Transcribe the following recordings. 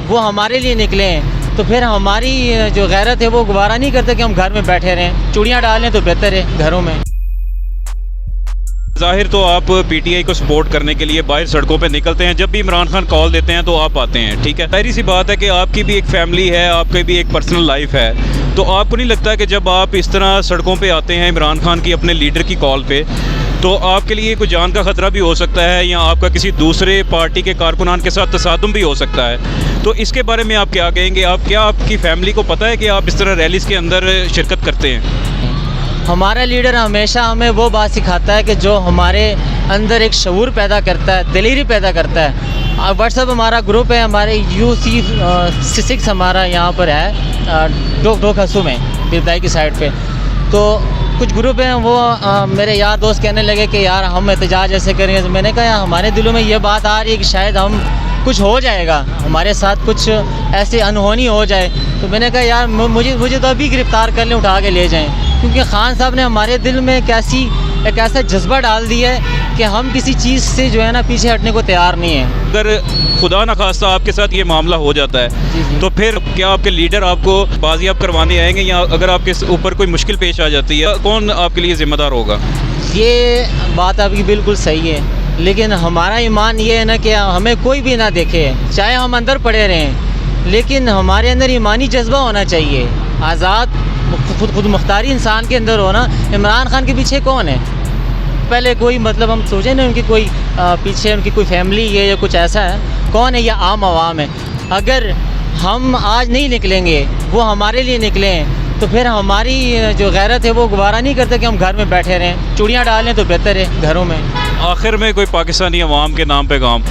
वो हमारे लिए निकले हैं, तो फिर हमारी जो गैरत है वो गवारा नहीं करते कि हम घर में बैठे रहें, चूड़ियाँ डालें तो बेहतर है घरों में। ज़ाहिर तो आप पीटीआई को सपोर्ट करने के लिए बाहर सड़कों पे निकलते हैं, जब भी इमरान खान कॉल देते हैं तो आप आते हैं, ठीक है। सारी सी बात है कि आपकी भी एक फैमिली है, आपकी भी एक पर्सनल लाइफ है, तो आपको नहीं लगता कि जब आप इस तरह सड़कों पे आते हैं इमरान खान की अपने लीडर की कॉल पे, तो आपके लिए कोई जान का ख़तरा भी हो सकता है या आपका किसी दूसरे पार्टी के कारकुनान के साथ तसादुम भी हो सकता है, तो इसके बारे में आप क्या कहेंगे? आपकी फ़ैमिली को पता है कि आप इस तरह रैलीज़ के अंदर शिरकत करते हैं? हमारा लीडर हमेशा हमें वो बात सिखाता है कि जो हमारे अंदर एक शऊर पैदा करता है, दिलेरी पैदा करता है। व्हाट्सअप हमारा ग्रुप है, हमारे UC6 हमारा यहाँ पर है डोक हसू में बिरदाई की साइड पे। तो कुछ ग्रुप हैं वो मेरे यार दोस्त कहने लगे कि यार हम एहतजाज ऐसे करेंगे, तो मैंने कहा यार हमारे दिलों में ये बात आ रही है कि शायद हम कुछ हो जाएगा, हमारे साथ कुछ ऐसे अनहोनी हो जाए, तो मैंने कहा यार मुझे तो अभी गिरफ़्तार कर लें, उठा के ले जाएं, क्योंकि ख़ान साहब ने हमारे दिल में एक ऐसा जज्बा डाल दिया है कि हम किसी चीज़ से जो है ना पीछे हटने को तैयार नहीं है। अगर खुदा न खास्ता आपके साथ ये मामला हो जाता है तो फिर क्या आपके लीडर आपको बाजियाब करवाने आएंगे, या अगर आपके ऊपर कोई मुश्किल पेश आ जाती है कौन आपके लिए ज़िम्मेदार होगा? ये बात आपकी बिल्कुल सही है, लेकिन हमारा ईमान ये है ना कि हमें कोई भी ना देखे, चाहे हम अंदर पड़े रहें, लेकिन हमारे अंदर ईमानी जज्बा होना चाहिए, आज़ाद खुद मुख्तारी इंसान के अंदर होना। इमरान खान के पीछे कौन है? पहले कोई मतलब हम सोचें ना, उनकी कोई पीछे उनकी कोई फैमिली है या कुछ ऐसा है, कौन है? या आम आवाम है। अगर हम आज नहीं निकलेंगे, वो हमारे लिए निकले हैं, तो फिर हमारी जो गैरत है वो गवारा नहीं करते कि हम घर में बैठे रहें, चूड़ियाँ डालें तो बेहतर है घरों में। आखिर में कोई पाकिस्तानी अवाम के नाम पे काम,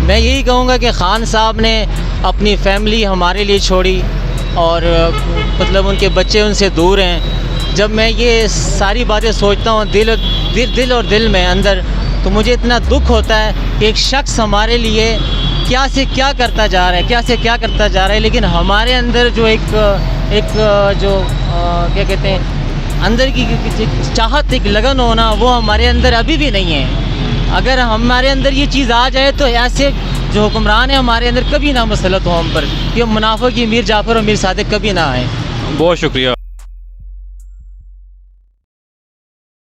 मैं यही कहूँगा कि ख़ान साहब ने अपनी फैमिली हमारे लिए छोड़ी और मतलब उनके बच्चे उनसे दूर हैं। जब मैं ये सारी बातें सोचता हूँ दिल में अंदर, तो मुझे इतना दुख होता है कि एक शख्स हमारे लिए क्या से क्या करता जा रहा है, लेकिन हमारे अंदर जो एक क्या कहते हैं, अंदर की चाहत, एक लगन होना, वो हमारे अंदर अभी भी नहीं है। अगर हमारे अंदर ये चीज़ आ जाए तो ऐसे जो हुक्मरान है हमारे अंदर कभी ना मुसलत हो हम पर, ये मुनाफिक मीर जाफ़र और मीर सादिक कभी ना आए। बहुत शुक्रिया।